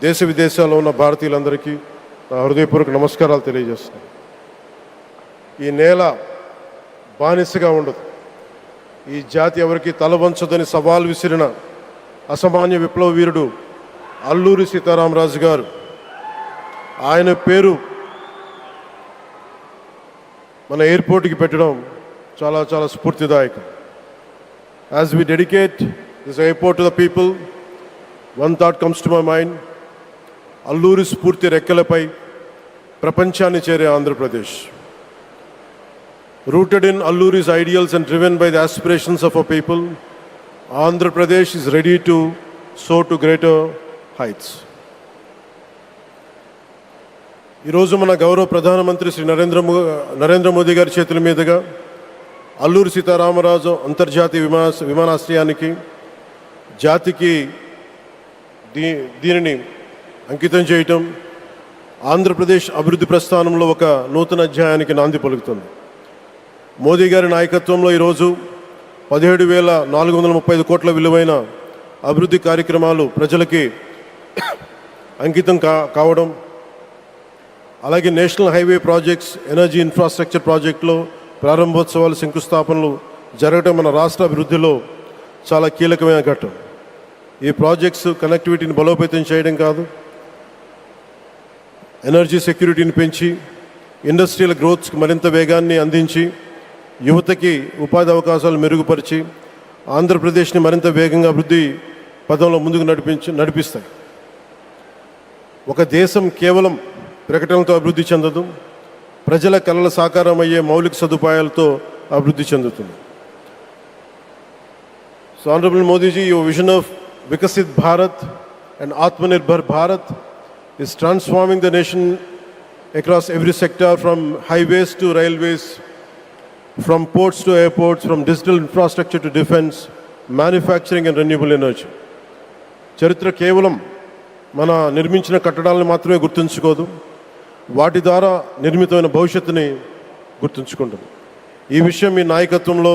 దేశ విదేశాల్లో ఉన్న భారతీయులందరికీ నా హృదయపూర్వక నమస్కారాలు తెలియజేస్తున్నాను. ఈ నేల బానిసగా ఉండదు. ఈ జాతి ఎవరికి తల వంచదని సవాల్ విసిరిన అసామాన్య విప్లవ వీరుడు అల్లూరి సీతారామరాజు గారు. ఆయన పేరు మన ఎయిర్పోర్ట్కి పెట్టడం చాలా చాలా స్ఫూర్తిదాయకం. As we dedicate this airport to the people, one thought comes to my mind. Alluri స్ఫూర్తి రెక్కలపై ప్రపంచాన్ని చేరే Andhra Pradesh. Rooted in Alluri's ideals and driven by the aspirations of our people, Andhra Pradesh is ready to soar to greater heights. ఈరోజు మన గౌరవ ప్రధానమంత్రి శ్రీ నరేంద్ర మోదీ గారి చేతుల మీదుగా అల్లూరి సీతారామరాజు అంతర్జాతీయ విమానాశ్రయానికి జాతికి దీనిని అంకితం చేయటం ఆంధ్రప్రదేశ్ అభివృద్ధి ప్రస్థానంలో ఒక నూతన అధ్యాయానికి నాంది పలుకుతుంది. మోదీ గారి నాయకత్వంలో ఈరోజు 17,435 కోట్ల విలువైన అభివృద్ధి కార్యక్రమాలు ప్రజలకి అంకితం కావడం, అలాగే national highway projects, energy infrastructure ప్రాజెక్టులో ప్రారంభోత్సవాలు, శంకుస్థాపనలు జరగడం మన రాష్ట్ర అభివృద్ధిలో చాలా కీలకమైన ఘట్టం. ఈ ప్రాజెక్ట్స్ కనెక్టివిటీని బలోపేతం చేయడం కాదు, ఎనర్జీ సెక్యూరిటీని పెంచి ఇండస్ట్రియల్ గ్రోత్స్కి మరింత వేగాన్ని అందించి యువతకి ఉపాధి అవకాశాలు మెరుగుపరిచి ఆంధ్రప్రదేశ్ని మరింత వేగంగా అభివృద్ధి పదంలో ముందుకు నడిపిస్తాయి. ఒక దేశం కేవలం ప్రకటనలతో అభివృద్ధి చెందదు, ప్రజల కలల సాకారం అయ్యే మౌలిక సదుపాయాలతో అభివృద్ధి చెందుతుంది. So honourable Modiji, your vision of Viksit Bharat and Atmanirbhar Bharat is transforming the nation across every sector, from highways to railways, from ports to airports, from digital infrastructure to defense, manufacturing and renewable energy. చరిత్ర కేవలం మన నిర్మించిన కట్టడాలను మాత్రమే గుర్తుంచుకోదు, వాటి ద్వారా నిర్మితమైన భవిష్యత్తుని గుర్తుంచుకుంటుంది. ఈ విషయం మీ నాయకత్వంలో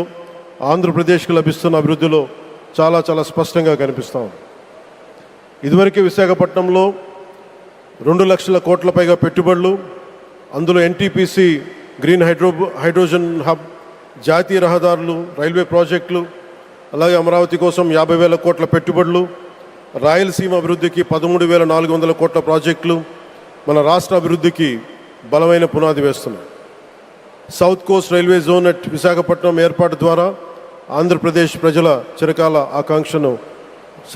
ఆంధ్రప్రదేశ్కి లభిస్తున్న అభివృద్ధిలో చాలా చాలా స్పష్టంగా కనిపిస్తూ ఉంది. ఇదివరకే విశాఖపట్నంలో 2 లక్షల కోట్ల పైగా పెట్టుబడులు, అందులో ఎన్టీపీసీ గ్రీన్ హైడ్రోజన్ హబ్, జాతీయ రహదారులు, రైల్వే ప్రాజెక్టులు, అలాగే అమరావతి కోసం 50,000 కోట్ల పెట్టుబడులు, రాయలసీమ అభివృద్ధికి 13,400 కోట్ల ప్రాజెక్టులు మన రాష్ట్ర అభివృద్ధికి బలమైన పునాది వేస్తున్నాయి. South Coast railway zone at Visakhapatnam ఏర్పాటు ద్వారా ఆంధ్రప్రదేశ్ ప్రజల చిరకాల ఆకాంక్షను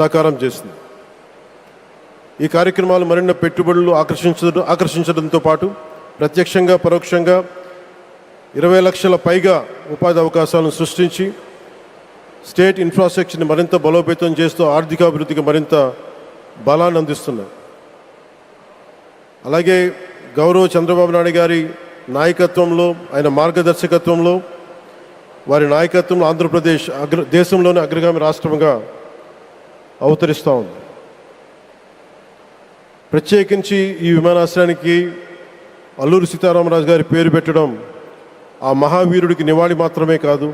సాకారం చేస్తుంది. ఈ కార్యక్రమాలు మరిన్ని పెట్టుబడులు ఆకర్షించడంతో పాటు ప్రత్యక్షంగా పరోక్షంగా 20 లక్షల పైగా ఉపాధి అవకాశాలను సృష్టించి స్టేట్ ఇన్ఫ్రాస్ట్రక్చర్ని మరింత బలోపేతం చేస్తూ ఆర్థికాభివృద్ధికి మరింత బలాన్ని అందిస్తున్నాయి. అలాగే గౌరవ చంద్రబాబు నాయుడు గారి నాయకత్వంలో, ఆయన మార్గదర్శకత్వంలో, వారి నాయకత్వంలో ఆంధ్రప్రదేశ్ దేశంలోనే అగ్రగామి రాష్ట్రంగా అవతరిస్తూ ఉంది. ప్రత్యేకించి ఈ విమానాశ్రయానికి అల్లూరి సీతారామరాజు గారి పేరు పెట్టడం ఆ మహావీరుడికి నివాళి మాత్రమే కాదు,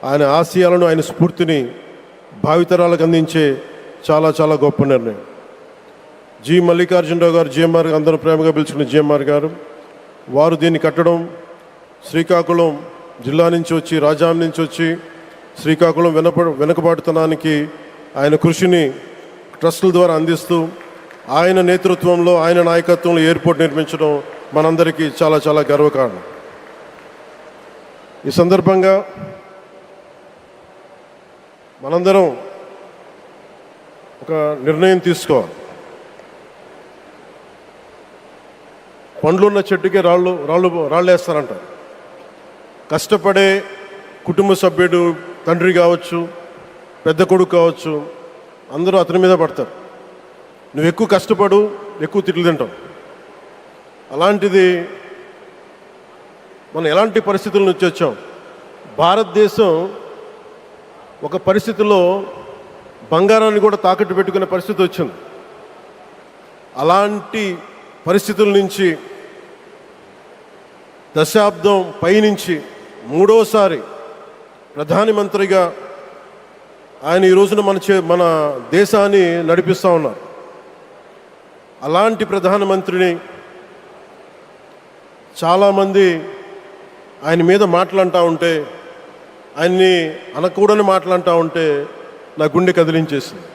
ఆయన ఆశయాలను, ఆయన స్ఫూర్తిని భావితరాలకు అందించే చాలా చాలా గొప్ప నిర్ణయం. జి మల్లికార్జునరావు గారు, జిఎంఆర్, అందరూ ప్రేమగా పిలుచుకున్న జిఎంఆర్ గారు, వారు దీన్ని కట్టడం శ్రీకాకుళం జిల్లా నుంచి వచ్చి, రాజాం నుంచి వచ్చి శ్రీకాకుళం వెనుకబాటుతనానికి ఆయన కృషిని ట్రస్టుల ద్వారా అందిస్తూ ఆయన నేతృత్వంలో, ఆయన నాయకత్వంలో ఎయిర్పోర్ట్ నిర్మించడం మనందరికీ చాలా చాలా గర్వకారణం. ఈ సందర్భంగా మనందరం ఒక నిర్ణయం తీసుకోవాలి. పండ్లున్న చెట్టుకే రాళ్ళు వేస్తారంటారు. కష్టపడే కుటుంబ సభ్యుడు, తండ్రి కావచ్చు, పెద్ద కొడుకు కావచ్చు, అందరూ అతని మీద పడతారు. నువ్వు ఎక్కువ కష్టపడు, ఎక్కువ తిట్లు తింటావు. అలాంటిది మనం ఎలాంటి పరిస్థితుల నుంచి వచ్చాం? భారతదేశం ఒక పరిస్థితిలో బంగారాన్ని కూడా తాకట్టు పెట్టుకునే పరిస్థితి వచ్చింది. అలాంటి పరిస్థితుల నుంచి దశాబ్దం పైనుంచి మూడోసారి ప్రధానమంత్రిగా ఆయన ఈ రోజున మన దేశాన్ని నడిపిస్తూ ఉన్నారు. అలాంటి ప్రధానమంత్రిని చాలామంది ఆయన మీద మాట్లాడుతూ ఉంటే, ఆయన్ని అనకూడని మాట్లాడుతూ ఉంటే నా గుండె కదిలించేసింది,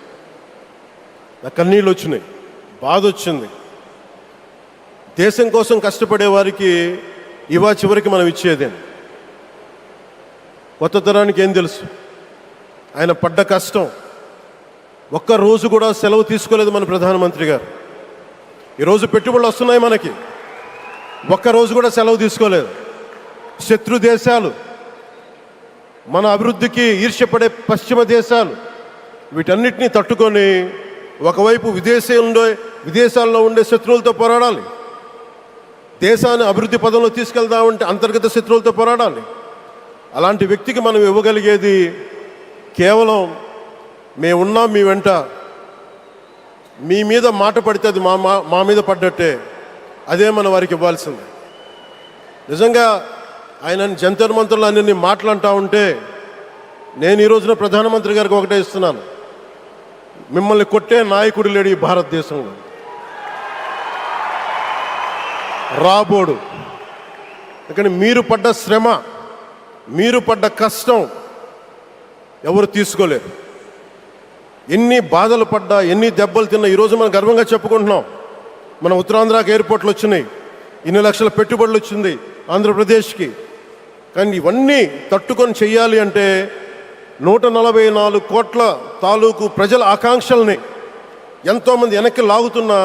నా కన్నీళ్ళు వచ్చినాయి, బాధ వచ్చింది. దేశం కోసం కష్టపడే వారికి ఇవా చివరికి మనం ఇచ్చేదే. కొత్త తరానికి ఏం తెలుసు ఆయన పడ్డ కష్టం? ఒక్క రోజు కూడా సెలవు తీసుకోలేదు మన ప్రధానమంత్రి గారు. ఈరోజు పెట్టుబడులు వస్తున్నాయి మనకి, ఒక్కరోజు కూడా సెలవు తీసుకోలేదు. శత్రు దేశాలు, మన అభివృద్ధికి ఈర్ష్యపడే పశ్చిమ దేశాలు, వీటన్నిటినీ తట్టుకొని ఒకవైపు విదేశాల్లో ఉండే శత్రువులతో పోరాడాలి, దేశాన్ని అభివృద్ధి పదంలో తీసుకెళ్దామంటే అంతర్గత శత్రువులతో పోరాడాలి. అలాంటి వ్యక్తికి మనం ఇవ్వగలిగేది కేవలం మేమున్నాం మీ వెంట, మీ మీద మాట పడితే అది మా మీద పడ్డట్టే, అదే మన వారికి ఇవ్వాల్సింది. నిజంగా ఆయన జంతర్ మంతర్లు అన్ని మాట్లాడుతూ ఉంటే నేను ఈ రోజున ప్రధానమంత్రి గారికి ఒకటే ఇస్తున్నాను, మిమ్మల్ని కొట్టే నాయకుడు లేడు ఈ భారతదేశంలో, రాబోడు. కానీ మీరు పడ్డ శ్రమ, మీరు పడ్డ కష్టం ఎవరు తీసుకోలేరు. ఎన్ని బాధలు పడ్డా, ఎన్ని దెబ్బలు తిన్నా ఈరోజు మనం గర్వంగా చెప్పుకుంటున్నాం. మన ఉత్తరాంధ్రకి ఎయిర్పోర్ట్లు వచ్చినాయి, ఇన్ని లక్షల పెట్టుబడులు వచ్చింది ఆంధ్రప్రదేశ్కి. కానీ ఇవన్నీ తట్టుకొని చెయ్యాలి అంటే 144 కోట్ల తాలూకు ప్రజల ఆకాంక్షల్ని ఎంతోమంది వెనక్కి లాగుతున్నా,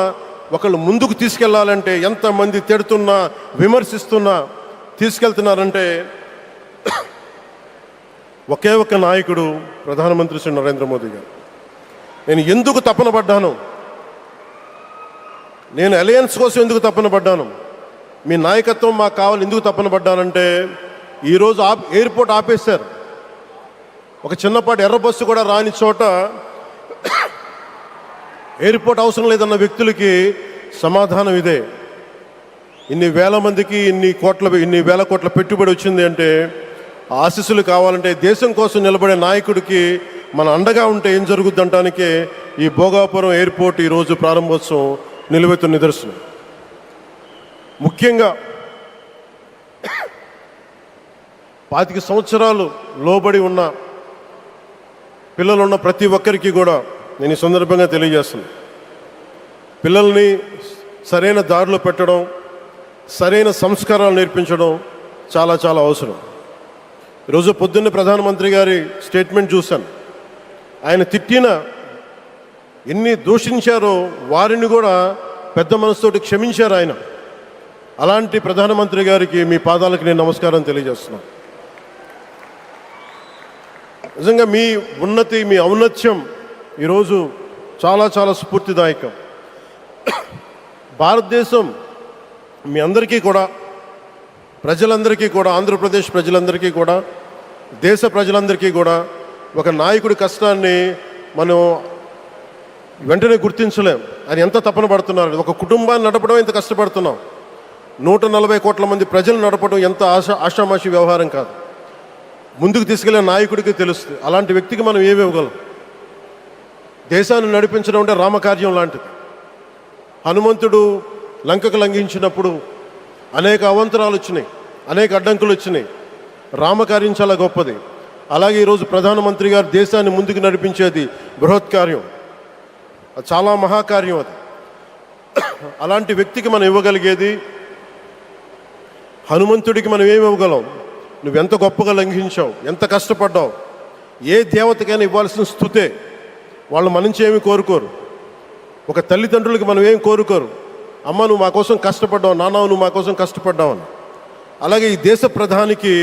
ఒకళ్ళు ముందుకు తీసుకెళ్లాలంటే ఎంతమంది తిడుతున్నా విమర్శిస్తున్నా తీసుకెళ్తున్నారంటే ఒకే ఒక్క నాయకుడు ప్రధానమంత్రి శ్రీ నరేంద్ర మోదీ గారు. నేను ఎందుకు తపన పడ్డాను, నేను అలయన్స్ కోసం ఎందుకు తపన పడ్డాను, మీ నాయకత్వం మాకు కావాలి ఎందుకు తపన పడ్డానంటే, ఈరోజు ఎయిర్పోర్ట్ ఆపేశారు. ఒక చిన్నపాటి ఎర్ర బస్సు కూడా రాని చోట ఎయిర్పోర్ట్ అవసరం లేదన్న వ్యక్తులకి సమాధానం ఇదే. ఇన్ని వేల మందికి ఇన్ని వేల కోట్ల పెట్టుబడి వచ్చింది అంటే ఆశీస్సులు కావాలంటే, దేశం కోసం నిలబడే నాయకుడికి మన అండగా ఉంటే ఏం జరుగుద్ది అంటానికే ఈ భోగాపురం ఎయిర్పోర్ట్ ఈరోజు ప్రారంభోత్సవం నిలువెత్తు నిదర్శనం. ముఖ్యంగా 25 సంవత్సరాలు లోబడి ఉన్న పిల్లలున్న ప్రతి ఒక్కరికి కూడా నేను ఈ సందర్భంగా తెలియజేస్తున్నాను, పిల్లల్ని సరైన దారిలో పెట్టడం, సరైన సంస్కారాలు నేర్పించడం చాలా చాలా అవసరం. ఈరోజు పొద్దున్నే ప్రధానమంత్రి గారి స్టేట్మెంట్ చూశాను. ఆయన తిట్టిన, ఎన్ని దూషించారో వారిని కూడా పెద్ద మనసుతోటి క్షమించారు ఆయన. అలాంటి ప్రధానమంత్రి గారికి మీ పాదాలకు నేను నమస్కారం తెలియజేస్తున్నాను. నిజంగా మీ ఉన్నతి, మీ ఔన్నత్యం ఈరోజు చాలా చాలా స్ఫూర్తిదాయకం. భారతదేశం మీ అందరికీ కూడా, ప్రజలందరికీ కూడా, ఆంధ్రప్రదేశ్ ప్రజలందరికీ కూడా, దేశ ప్రజలందరికీ కూడా ఒక నాయకుడి కష్టాన్ని మనం వెంటనే గుర్తించలేం. ఆయన ఎంత తపన పడుతున్నారు. ఒక కుటుంబాన్ని నడపడం ఎంత కష్టపడుతున్నాం, 140 కోట్ల మంది ప్రజలు నడపడం ఎంత ఆషామాషి వ్యవహారం కాదు. ముందుకు తీసుకెళ్లే నాయకుడికి తెలుస్తుంది. అలాంటి వ్యక్తికి మనం ఏమి ఇవ్వగలం? దేశాన్ని నడిపించడం అంటే రామకార్యం లాంటిది. హనుమంతుడు లంకకు లంఘించినప్పుడు అనేక అవాంతరాలు వచ్చినాయి, అనేక అడ్డంకులు వచ్చినాయి. రామకార్యం చాలా గొప్పది. అలాగే ఈరోజు ప్రధానమంత్రి గారు దేశాన్ని ముందుకు నడిపించేది బృహత్కార్యం, చాలా మహాకార్యం అది. అలాంటి వ్యక్తికి మనం ఇవ్వగలిగేది, హనుమంతుడికి మనం ఏమి ఇవ్వగలం? నువ్వెంత గొప్పగా లంఘించావు, ఎంత కష్టపడ్డావు. ఏ దేవతకైనా ఇవ్వాల్సిన స్తుతే. వాళ్ళు మన నుంచి ఏమి కోరుకోరు. ఒక తల్లిదండ్రులకి మనం ఏం కోరుకోరు, అమ్మ నువ్వు మా కోసం కష్టపడ్డావు, నాన్న నువ్వు మా కోసం కష్టపడ్డావు అని. అలాగే ఈ దేశ ప్రధానికి,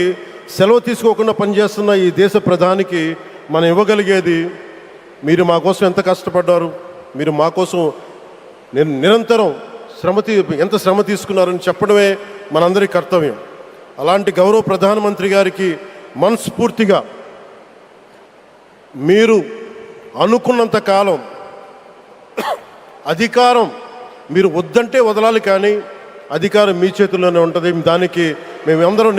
సెలవు తీసుకోకుండా పనిచేస్తున్న ఈ దేశ ప్రధానికి మనం ఇవ్వగలిగేది, మీరు మా కోసం ఎంత కష్టపడ్డారు, మీరు మా కోసం నిరంతరం ఎంత శ్రమ తీసుకున్నారని చెప్పడమే మనందరి కర్తవ్యం. అలాంటి గౌరవ ప్రధానమంత్రి గారికి మనస్ఫూర్తిగా మీరు అనుకున్నంత కాలం అధికారం మీరు వద్దంటే వదలాలి, కానీ అధికారం మీ చేతుల్లోనే ఉంటుంది. దానికి మేమందరం